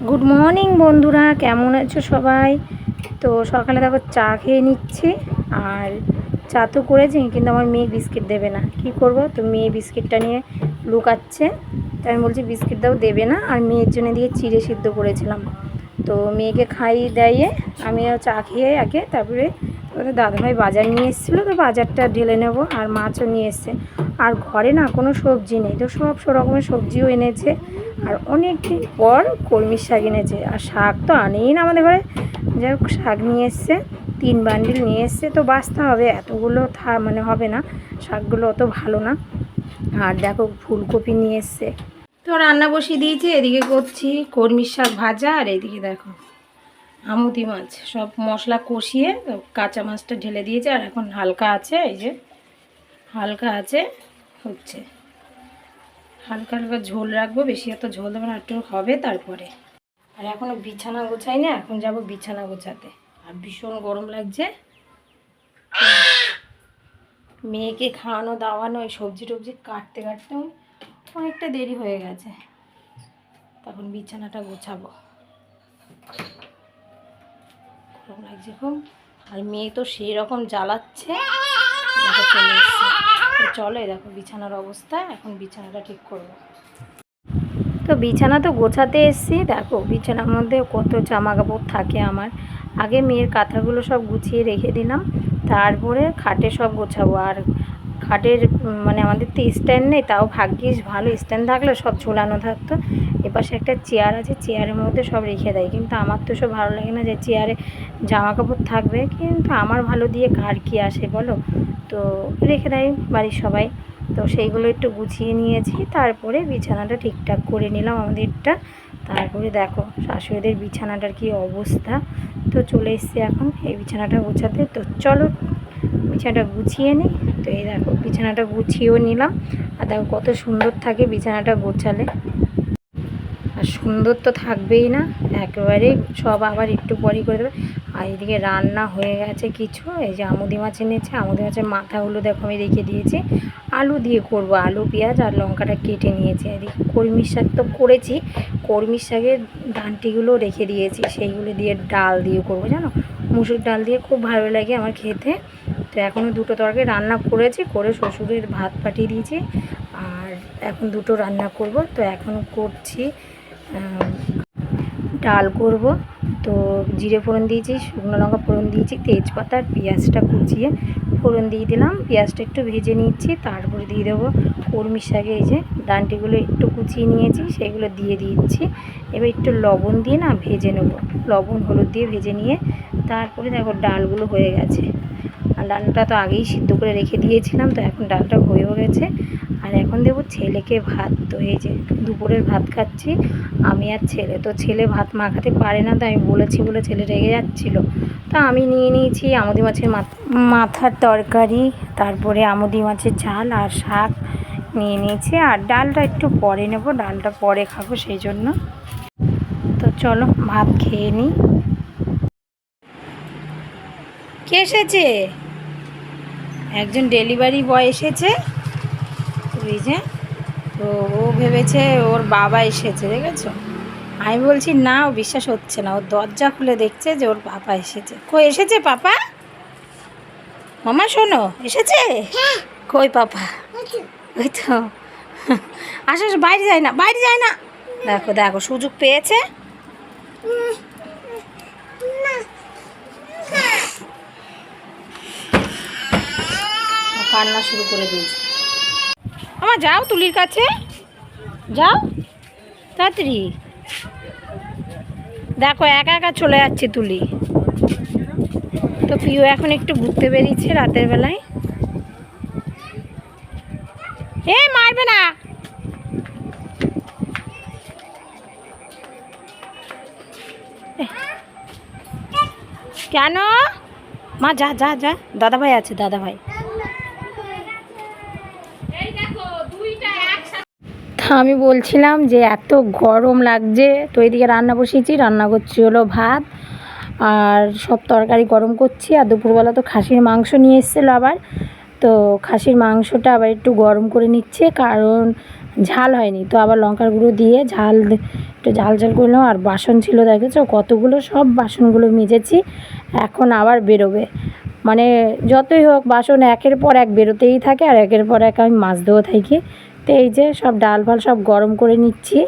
Good morning বন্ধুরা, কেমন আছো সবাই? তো সকালে দেখো চা খেয়ে নিচ্ছি। আর চা তো করেছি, কিন্তু আমার মেয়ে বিস্কিট দেবে না। কি করব? তো মেয়ে বিস্কিটটা নিয়ে লুকাচ্ছে। তো আমি বলছি বিস্কিট দাও, দেবে না। আর মেয়ের জন্য দিয়ে চিড়ে সিদ্ধ করেছিলাম। তো মেয়েকে খাইয়ে দাইয়ে আমিও চা খেয়ে আগে তারপরে ওদের দাদাভাই বাজার নিয়ে এসেছিলো, তো বাজারটা ঢেলে নেব। আর মাছও নিয়ে এসছে। আর ঘরে না কোনো সবজি নেই, তো সব রকমের সবজিও এনেছে। আর অনেক দিন পর কলমির শাক এনেছে। আর শাক তো আনেই না আমাদের ঘরে। যাই হোক, শাক নিয়ে এসছে, 3 বান্ডিল নিয়ে এসছে। তো বাঁচতে হবে, এতগুলো মানে হবে না, শাকগুলো অত ভালো না। আর দেখো ফুলকপি নিয়ে এসছে। তো রান্না বসিয়ে দিয়েছি, এদিকে করছি কলমির শাক ভাজা। আর এইদিকে দেখো আমুদি মাছ সব মশলা কষিয়ে কাঁচা মাছটা ঢেলে দিয়েছে। আর এখন হালকা আছে, এই যে হালকা আছে হচ্ছে। হালকা হালকা ঝোল রাখবো, বেশি এত ঝোল দেবো না, একটু হবে তারপরে। আর এখনও বিছানা গোছাই না, এখন যাব বিছানা গোছাতে। আর ভীষণ গরম লাগছে। মেয়েকে খাওয়ানো দাওয়ানো, এই সবজি টবজি কাটতে কাটতে অনেকটা দেরি হয়ে গেছে। তখন বিছানাটা গোছাবো, গরম লাগছে খুব। আর মেয়ে তো সেই রকম জ্বালাচ্ছে, চলে এসছে। চলো, দেখো বিছানার অবস্থা, এখন বিছানাটা ঠিক করবো। তো বিছানা তো গোছাতে এসেছি। দেখো বিছানার মধ্যে কত জামা কাপড় থাকে আমার। আগে মেয়ের কাঁথাগুলো সব গুছিয়ে রেখে দিলাম, তারপরে খাটে সব গোছাবো। আর খাটের মানে আমাদের তো স্ট্যান্ড নেই, তাও ভাগ্যিস ভালো, স্ট্যান্ড থাকলে সব ঝোলানো থাকতো। এপাশে একটা চেয়ার আছে, চেয়ারের মধ্যে সব রেখে দেয়। কিন্তু আমার তো সব ভালো লাগে না যে চেয়ারে জামা কাপড় থাকবে, কিন্তু আমার ভালো দিয়ে কার কী আসে বলো। তো রেখে দেয় বাড়ির সবাই। তো সেইগুলো একটু গুছিয়ে নিয়েছি, তারপরে বিছানাটা ঠিকঠাক করে নিলাম আমাদেরটা। তারপরে দেখো শাশুড়িদের বিছানাটার কি অবস্থা। তো চলে এসছি এখন এই বিছানাটা গোছাতে। তো চলো বিছানাটা গুছিয়ে নিই। তো এই দেখো বিছানাটা গুছিয়েও নিলাম। আর দেখো কত সুন্দর থাকে বিছানাটা গোছালে। আর সুন্দর তো থাকবেই না, একেবারে সব আবার একটু পরই করে দেবে। আর এদিকে রান্না হয়ে গেছে কিছু। এই যে আমুদি মাছ এনেছে, আমুদি মাছের মাথাগুলো দেখো আমি রেখে দিয়েছি। আলু দিয়ে করব, আলু পেঁয়াজ আর লঙ্কাটা কেটে নিয়েছি। এদিকে কলমির শাক তো করেছি, কলমির শাকের ডাঁটিগুলো রেখে দিয়েছি, সেইগুলো দিয়ে ডাল দিয়ে করবো, জানো মুসুর ডাল দিয়ে খুব ভালো লাগে আমার খেতে। তো এখনও দুটো তরকারি রান্না করেছি, করে শ্বশুরের ভাত পাঠিয়ে দিয়েছি। আর এখন দুটো রান্না করব। তো এখন করছি ডাল করব। তো জিরে ফোড়ন দিয়েছি, শুকনো লঙ্কা ফোড়ন দিয়েছি, তেজপাতা আর পেঁয়াজটা কুচিয়ে ফোড়ন দিয়ে দিলাম। পেঁয়াজটা একটু ভেজে নিচ্ছি, তারপরে দিয়ে দেবো কলমির শাকে এই যে ডাঁটিগুলো একটু কুচিয়ে নিয়েছি, সেগুলো দিয়ে দিচ্ছি। এবার একটু লবণ দিয়ে না ভেজে নেব, লবণ হলুদ দিয়ে ভেজে নিয়ে তারপরে দেখো ডালগুলো হয়ে গেছে। আর ডালটা তো আগেই সিদ্ধ করে রেখে দিয়েছিলাম, তো এখন ডালটা হয়েও গেছে। আর এখন দেবো ছেলেকে ভাত। তো এই যে দুপুরের ভাত খাচ্ছি আমি আর ছেলে। তো ছেলে ভাত মাখাতে পারে না, তো আমি বলেছি বলে ছেলে রেগে যাচ্ছিলো। তো আমি নিয়ে নিয়েছি আমুদি মাছের মাথার তরকারি, তারপরে আমুদি মাছের ঝাল আর শাক নিয়ে নিয়েছি। আর ডালটা একটু পরে নেব, ডালটা পরে খাবো সেই জন্য। তো চলো ভাত খেয়ে নিই। কে এসেছে? একজন ডেলিভারি বয় এসেছে, ওই যে। তো ও ভেবেছে ওর বাবা এসেছে, দেখেছো? আমি বলছি না, ও বিশ্বাস হচ্ছে না। ও দরজা খুলে দেখছে যে ওর পাপা এসেছে। কই এসেছে পাপা? মামা শোনো, এসেছে? কই পাপা? ওই তো। আসো আসো, বাইরে যায় না, বাইরে যায় না। দেখো দেখো সুযোগ পেয়েছে। কান্না শুরু করে দিয়েছে। আমার যাও তুলির কাছে, যাও তাড়াতাড়ি। দেখো একা একা চলে যাচ্ছে তুলি। তো পিউ এখন একটু ঘুরতে বেরিয়েছে রাতের বেলায়। এ মারবে না। কেন মা? যা যা যা, দাদা ভাই আছে, দাদা ভাই। আমি বলছিলাম যে এত গরম লাগছে, তো এইদিকে রান্না বসিয়েছি, রান্না করছি হলো ভাত আর সব তরকারি গরম করছি। আর দুপুরবেলা তো খাসির মাংস নিয়ে এসেছিলো আবার, তো খাসির মাংসটা আবার একটু গরম করে নিচ্ছে, কারণ ঝাল হয়নি, তো আবার লঙ্কার গুঁড়ো দিয়ে একটু ঝাল করলাম। আর বাসন ছিল দেখেছো কতগুলো, সব বাসনগুলো মেজেছি, এখন আবার বেরোবে। মানে যতই হোক বাসন একের পর এক বেরোতেই থাকে, আর একের পর এক আমি মাজতেও থাকি। তো এই যে সব ডাল ফাল সব গরম করে নিচ্ছি।